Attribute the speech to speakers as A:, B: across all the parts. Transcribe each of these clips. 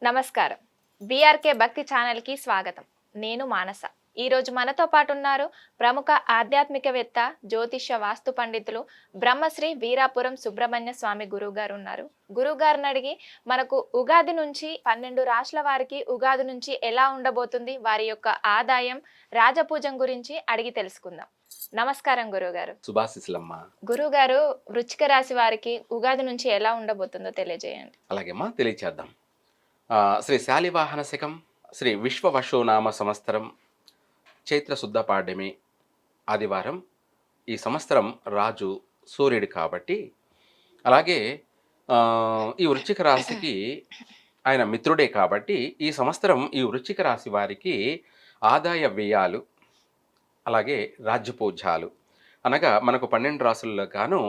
A: నమస్కారం. బీఆర్కే భక్తి ఛానల్‌కి స్వాగతం. నేను మానస. ఈరోజు మనతో పాటు ఉన్నారు ప్రముఖ ఆధ్యాత్మికవేత్త, జ్యోతిష్య వాస్తు పండితులు బ్రహ్మశ్రీ వీరాపురం సుబ్రహ్మణ్య స్వామి గురువుగారు ఉన్నారు. గురువుగారిని అడిగి మనకు ఉగాది నుంచి 12 రాశుల వారికి ఉగాది నుంచి ఎలా ఉండబోతుంది, వారి యొక్క ఆదాయం, రాజపూజం గురించి అడిగి తెలుసుకుందాం. నమస్కారం గురువుగారు.
B: శుభాశీస్సులమ్మ.
A: గురువుగారు, వృశ్చిక రాశి వారికి ఉగాది నుంచి ఎలా ఉండబోతుందో తెలియజేయండి.
B: అలాగేమ్మా, తెలియచేద్దాం. శ్రీ శాలివాహన శకం, శ్రీ విశ్వవశోనామ సంవత్సరం, చైత్ర శుద్ధ పాడ్యమి, ఆదివారం. ఈ సంవత్సరం రాజు సూర్యుడు కాబట్టి, అలాగే ఈ వృశ్చిక రాశికి ఆయన మిత్రుడే కాబట్టి, ఈ సంవత్సరం ఈ వృశ్చిక రాశి వారికి ఆదాయ వ్యయాలు, అలాగే రాజ్యపూజ్యాలు, అనగా మనకు 12 రాశుల్లో గాను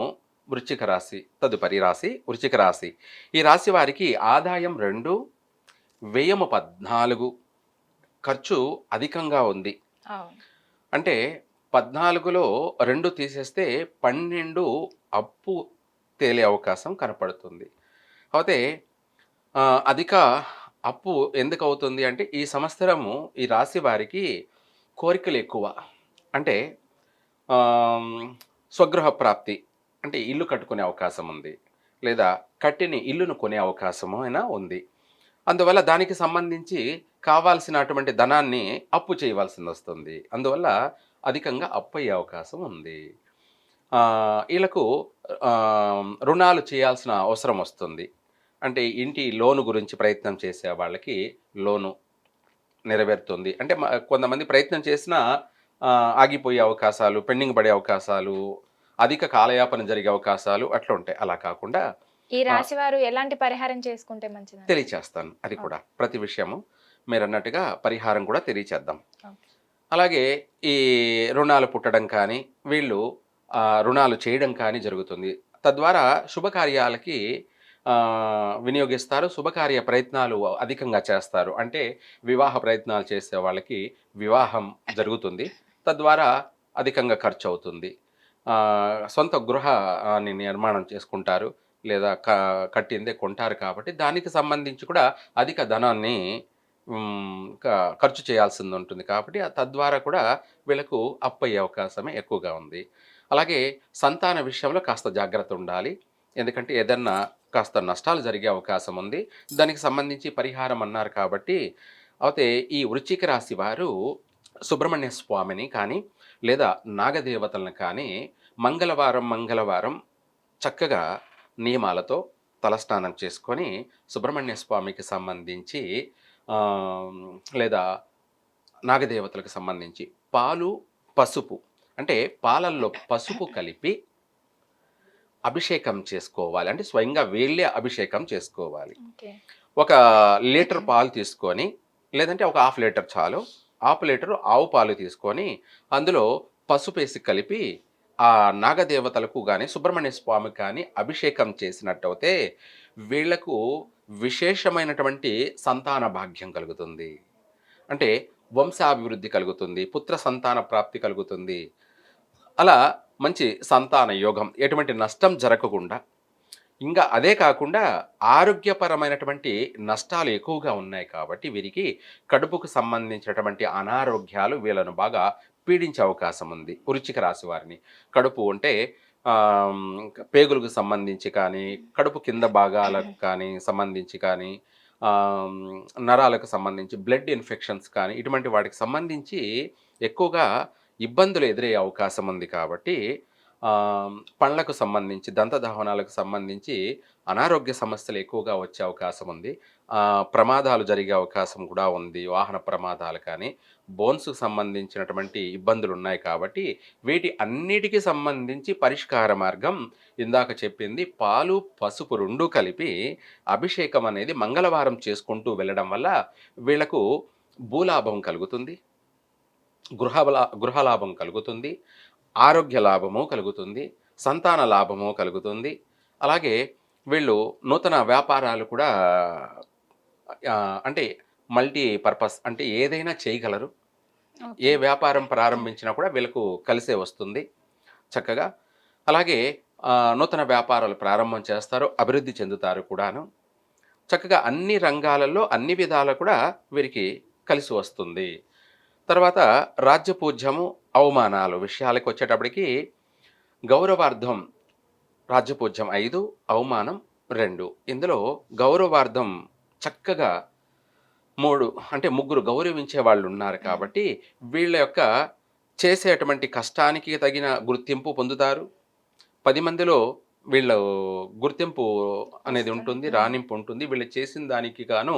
B: వృశ్చిక రాశి తదుపరి రాశి వృశ్చిక రాశి. ఈ రాశి వారికి ఆదాయం 2, వ్యయము 14, ఖర్చు అధికంగా ఉంది. అంటే 14లో 2 తీసేస్తే 12 అప్పు తేలే అవకాశం కనపడుతుంది. అయితే అధిక అప్పు ఎందుకు అవుతుంది అంటే, ఈ సంవత్సరము ఈ రాశి వారికి కోరికలు ఎక్కువ. అంటే స్వగృహ ప్రాప్తి, అంటే ఇల్లు కట్టుకునే అవకాశం ఉంది, లేదా కట్టిన ఇల్లును కొనే అవకాశము అయినా ఉంది. అందువల్ల దానికి సంబంధించి కావాల్సినటువంటి ధనాన్ని అప్పు చేయవలసింది వస్తుంది. అందువల్ల అధికంగా అప్పు అయ్యే అవకాశం ఉంది. వీళ్ళకు రుణాలు చేయాల్సిన అవసరం వస్తుంది. అంటే ఇంటి లోను గురించి ప్రయత్నం చేసే వాళ్ళకి లోను నెరవేరుతుంది. అంటే కొంతమంది ప్రయత్నం చేసినా ఆగిపోయే అవకాశాలు, పెండింగ్ పడే అవకాశాలు, అధిక కాలయాపన జరిగే అవకాశాలు అట్లా ఉంటాయి. అలా కాకుండా
A: ఈ రాశి వారు ఎలాంటి పరిహారం చేసుకుంటే మంచిది
B: తెలియచేస్తాను. అది కూడా ప్రతి విషయము మీరు అన్నట్టుగా పరిహారం కూడా తెలియచేద్దాం. అలాగే ఈ రుణాలు పుట్టడం కానీ, వీళ్ళు రుణాలు చేయడం కానీ జరుగుతుంది. తద్వారా శుభకార్యాలకి వినియోగిస్తారు. శుభకార్య ప్రయత్నాలు అధికంగా చేస్తారు. అంటే వివాహ ప్రయత్నాలు చేసే వాళ్ళకి వివాహం జరుగుతుంది. తద్వారా అధికంగా ఖర్చు అవుతుంది. సొంత గృహాన్ని నిర్మాణం చేసుకుంటారు, లేదా కట్టిందే కొంటారు. కాబట్టి దానికి సంబంధించి కూడా అధిక ధనాన్ని ఖర్చు చేయాల్సింది ఉంటుంది. కాబట్టి తద్వారా కూడా వీళ్ళకు అప్పు అయ్యే అవకాశమే ఎక్కువగా ఉంది. అలాగే సంతాన విషయంలో కాస్త జాగ్రత్త ఉండాలి. ఎందుకంటే ఏదన్నా కాస్త నష్టాలు జరిగే అవకాశం ఉంది. దానికి సంబంధించి పరిహారం అన్నారు కాబట్టి, అయితే ఈ వృశ్చిక రాశి వారు సుబ్రహ్మణ్య స్వామిని కానీ, లేదా నాగదేవతలను కానీ మంగళవారం చక్కగా నియమాలతో తలస్నానం చేసుకొని సుబ్రహ్మణ్య స్వామికి సంబంధించి లేదా నాగదేవతలకు సంబంధించి పాలు, పసుపు, అంటే పాలల్లో పసుపు కలిపి అభిషేకం చేసుకోవాలి. అంటే స్వయంగా వీళ్ళే అభిషేకం చేసుకోవాలి. 1 లీటర్ పాలు తీసుకొని, లేదంటే ఒక 1/2 లీటర్ చాలు, 1/2 లీటరు ఆవు పాలు తీసుకొని అందులో పసుపు వేసి కలిపి ఆ నాగదేవతలకు కానీ, సుబ్రహ్మణ్య స్వామికి కానీ అభిషేకం చేసినట్టయితే వీళ్లకు విశేషమైనటువంటి సంతాన భాగ్యం కలుగుతుంది. అంటే వంశాభివృద్ధి కలుగుతుంది, పుత్ర సంతాన ప్రాప్తి కలుగుతుంది. అలా మంచి సంతాన యోగం, ఎటువంటి నష్టం జరగకుండా. ఇంకా అదే కాకుండా ఆరోగ్యపరమైనటువంటి నష్టాలు ఎక్కువగా ఉన్నాయి కాబట్టి వీరికి కడుపుకు సంబంధించినటువంటి అనారోగ్యాలు వీళ్ళను బాగా పీడించే అవకాశం ఉంది. వృశ్చిక రాశి వారిని కడుపు అంటే పేగులకు సంబంధించి కానీ, కడుపు కింద భాగాలకు కానీ సంబంధించి కానీ, నరాలకు సంబంధించి బ్లడ్ ఇన్ఫెక్షన్స్ కానీ, ఇటువంటి వాటికి సంబంధించి ఎక్కువగా ఇబ్బందులు ఎదురయ్యే అవకాశం ఉంది. కాబట్టి పండ్లకు సంబంధించి, దంతధావనాలకు సంబంధించి అనారోగ్య సమస్యలు ఎక్కువగా వచ్చే అవకాశం ఉంది. ప్రమాదాలు జరిగే అవకాశం కూడా ఉంది. వాహన ప్రమాదాలు కానీ, బోన్స్కు సంబంధించినటువంటి ఇబ్బందులు ఉన్నాయి. కాబట్టి వీటి అన్నిటికీ సంబంధించి పరిష్కార మార్గం ఇందాక చెప్పింది, పాలు, పసుపు 2 కలిపి అభిషేకం అనేది మంగళవారం చేసుకుంటూ వెళ్ళడం వల్ల వీళ్లకు భూలాభం కలుగుతుంది, గృహలాభం కలుగుతుంది, ఆరోగ్య లాభము కలుగుతుంది, సంతాన లాభము కలుగుతుంది. అలాగే వీళ్ళు నూతన వ్యాపారాలు కూడా, అంటే మల్టీ పర్పస్, అంటే ఏదైనా చేయగలరు. ఏ వ్యాపారం ప్రారంభించినా కూడా వీళ్ళకు కలిసే వస్తుంది చక్కగా. అలాగే నూతన వ్యాపారాలు ప్రారంభం చేస్తారు, అభివృద్ధి చెందుతారు కూడాను. చక్కగా అన్ని రంగాలలో అన్ని విధాలు కూడా వీరికి కలిసి వస్తుంది. తర్వాత రాజ్యపూజ్యము, అవమానాలు విషయాలకు వచ్చేటప్పటికి గౌరవార్థం రాజ్యపూజ్యం 5, అవమానం 2. ఇందులో గౌరవార్థం చక్కగా 3 అంటే ముగ్గురు గౌరవించే వాళ్ళు ఉన్నారు
A: హ్మ్.
B: కాబట్టి వీళ్ళ యొక్క చేసేటువంటి కష్టానికి తగిన గుర్తింపు పొందుతారు. 10 మందిలో వీళ్ళు గుర్తింపు అనేది
A: వస్తుంది.
B: ఉంటుంది,
A: హ్మ్.
B: రాణింపు ఉంటుంది. వీళ్ళు చేసిన దానికి గాను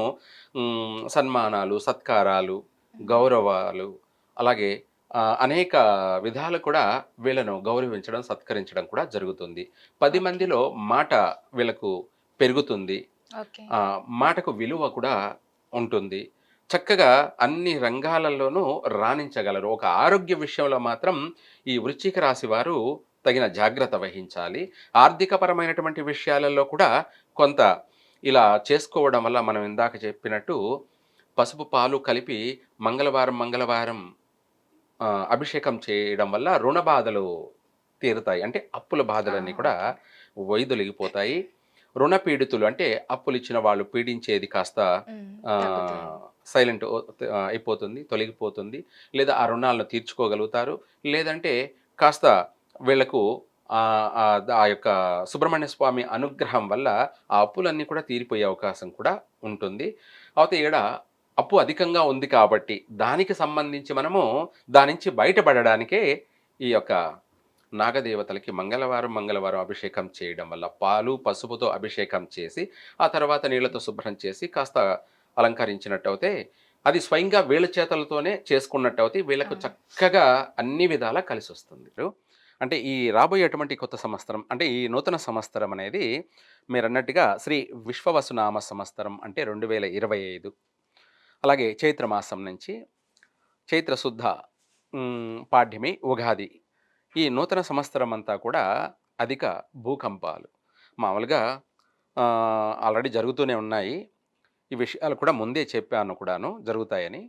B: సన్మానాలు, సత్కారాలు,
A: హ్మ్.
B: గౌరవాలు అలాగే అనేక విధాలు కూడా వీళ్ళను గౌరవించడం, సత్కరించడం కూడా జరుగుతుంది. 10
A: ఓకే.
B: మందిలో మాట వీళ్ళకు పెరుగుతుంది.
A: ఓకే.
B: మాటకు విలువ కూడా ఉంటుంది. చక్కగా అన్ని రంగాలలోనూ రాణించగలరు. ఒక ఆరోగ్య విషయంలో మాత్రం ఈ వృశ్చిక రాశి వారు తగిన జాగ్రత్త వహించాలి. ఆర్థికపరమైనటువంటి విషయాలలో కూడా కొంత ఇలా చేసుకోవడం వల్ల మనం ఇందాక చెప్పినట్టు పసుపు, పాలు కలిపి మంగళవారం, మంగళవారం అభిషేకం చేయడం వల్ల రుణ బాధలు తీరుతాయి. అంటే అప్పుల
A: ఆ!
B: బాధలన్నీ కూడా
A: ఓకే.
B: వైదొలిగిపోతాయి. రుణ పీడితులు అంటే అప్పులిచ్చిన వాళ్ళు పీడించేది కాస్త
A: హ్మ్. తగ్గుతుంది.
B: ఆహ్, సైలెంట్ అయిపోతుంది, తొలగిపోతుంది. లేదా ఆ రుణాలను తీర్చుకోగలుగుతారు. లేదంటే కాస్త వీళ్ళకు ఆ యొక్క సుబ్రహ్మణ్య స్వామి అనుగ్రహం వల్ల ఆ అప్పులన్నీ కూడా తీరిపోయే అవకాశం కూడా ఉంటుంది. అవతే ఈడ అప్పు అధికంగా ఉంది కాబట్టి దానికి సంబంధించి మనము దాని నుంచి బయటపడడానికే ఈ యొక్క నాగదేవతలకి మంగళవారం, మంగళవారం అభిషేకం చేయడం వల్ల పాలు, పసుపుతో అభిషేకం చేసి, ఆ తర్వాత నీళ్లతో శుభ్రం చేసి కాస్త అలంకరించినట్టయితే, అది స్వయంగా వీళ్ళ చేతులతోనే చేసుకున్నట్టయితే వీళ్ళకు
A: అవును.
B: చక్కగా అన్ని విధాలా కలిసొస్తుంది. అంటే ఈ రాబోయేటువంటి కొత్త సంవత్సరం అంటే ఈ నూతన సంవత్సరం అనేది మీరన్నట్టుగా శ్రీ విశ్వవసునామ సంవత్సరం అంటే 2025. అలాగే చైత్రమాసం నుంచి చైత్ర శుద్ధ పాడ్యమి, ఉగాది. ఈ నూతన సంవత్సరం అంతా కూడా అధిక భూకంపాలు. మామూలుగా ఆల్రెడీ జరుగుతూనే ఉన్నాయి. ఈ విషయాలు కూడా ముందే చెప్పాను కూడాను జరుగుతాయని.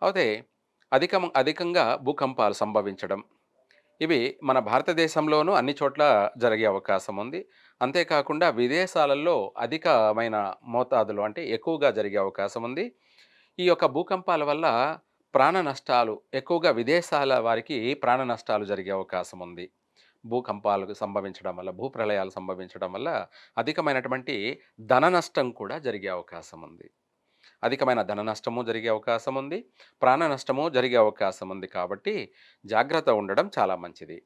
B: అయితే అధికంగా భూకంపాలు సంభవించడం. ఇవి మన భారతదేశంలోనూ అన్ని చోట్ల జరిగే అవకాశం ఉంది. అంతేకాకుండా విదేశాలలో అధికమైన మోతాదులో అంటే ఎక్కువగా జరిగే అవకాశం ఉంది. ఈ యొక్క భూకంపాల వల్ల ప్రాణ నష్టాలు ఎక్కువగా విదేశాల వారికి ప్రాణ నష్టాలు జరిగే అవకాశం ఉంది. భూకంపాలు సంభవించడం వల్ల, భూప్రళయాలు సంభవించడం వల్ల అధికమైనటువంటి ధన నష్టం కూడా జరిగే అవకాశం ఉంది. అధికమైన ధన నష్టము జరిగే అవకాశం ఉంది. ప్రాణ నష్టము జరిగే అవకాశం ఉంది. కాబట్టి జాగ్రత్త ఉండడం చాలా మంచిది.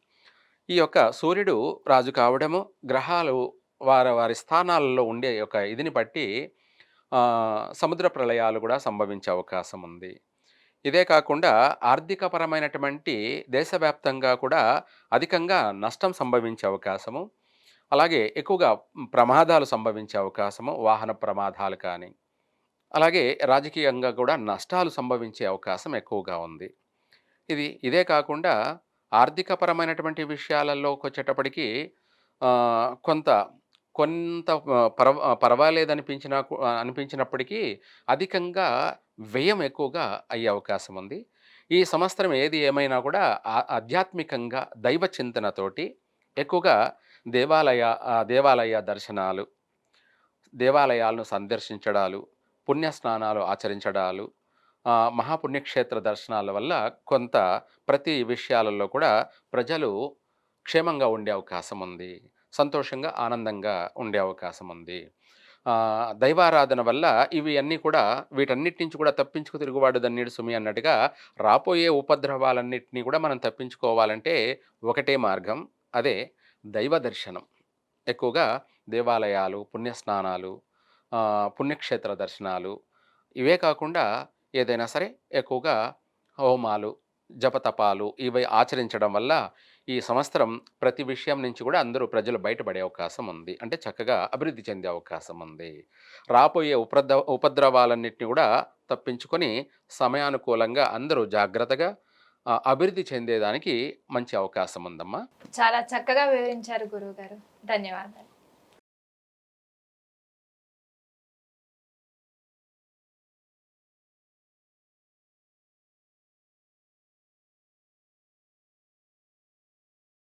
B: ఈ యొక్క సూర్యుడు రాజు కావడము, గ్రహాలు వారి స్థానాలలో ఉండే యొక్క ఇదిని బట్టి సముద్ర ప్రళయాలు కూడా సంభవించే అవకాశం ఉంది. ఇదే కాకుండా ఆర్థికపరమైనటువంటి దేశవ్యాప్తంగా కూడా అధికంగా నష్టం సంభవించే అవకాశము, అలాగే ఎక్కువగా ప్రమాదాలు సంభవించే అవకాశము, వాహన ప్రమాదాలు కానీ, అలాగే రాజకీయంగా కూడా నష్టాలు సంభవించే అవకాశం ఎక్కువగా ఉంది. ఇదే కాకుండా ఆర్థికపరమైనటువంటి విషయాలలోకొచ్చేటప్పటికి కొంత కొంత అనిపించినప్పటికీ అధికంగా వ్యయం ఎక్కువగా అయ్యే అవకాశం ఉంది. ఈ సంవత్సరం ఏది ఏమైనా కూడా ఆధ్యాత్మికంగా దైవ చింతనతోటి ఎక్కువగా దేవాలయ దర్శనాలు, దేవాలయాలను సందర్శించడాలు, పుణ్యస్నానాలు ఆచరించడాలు, మహాపుణ్యక్షేత్ర దర్శనాల వల్ల కొంత ప్రతి విషయాలలో కూడా ప్రజలు క్షేమంగా ఉండే అవకాశం ఉంది. సంతోషంగా, ఆనందంగా ఉండే అవకాశం ఉంది. దైవారాధన వల్ల ఇవి అన్నీ కూడా వీటన్నిటి నుంచి కూడా తప్పించుకు తిరుగువాడు దన్నీడు సుమి అన్నట్టుగా రాబోయే ఉపద్రవాలన్నిటిని కూడా మనం తప్పించుకోవాలంటే ఒకటే మార్గం. అదే దైవ దర్శనం. ఎక్కువగా దేవాలయాలు, పుణ్యస్నానాలు, పుణ్యక్షేత్ర దర్శనాలు ఇవే కాకుండా ఏదైనా సరే ఎక్కువగా హోమాలు, జపతపాలు ఇవి ఆచరించడం వల్ల ఈ సంవత్సరం ప్రతి విషయం నుంచి కూడా అందరూ ప్రజలు బయటపడే అవకాశం ఉంది. అంటే చక్కగా అభివృద్ధి చెందే అవకాశం ఉంది. రాబోయే ఉపద్రవాలన్నిటిని కూడా తప్పించుకొని సమయానుకూలంగా అందరూ జాగ్రత్తగా అభివృద్ధి చెందేదానికి మంచి అవకాశం ఉందమ్మా.
A: చాలా చక్కగా వివరించారు గురువుగారు. ధన్యవాదాలు.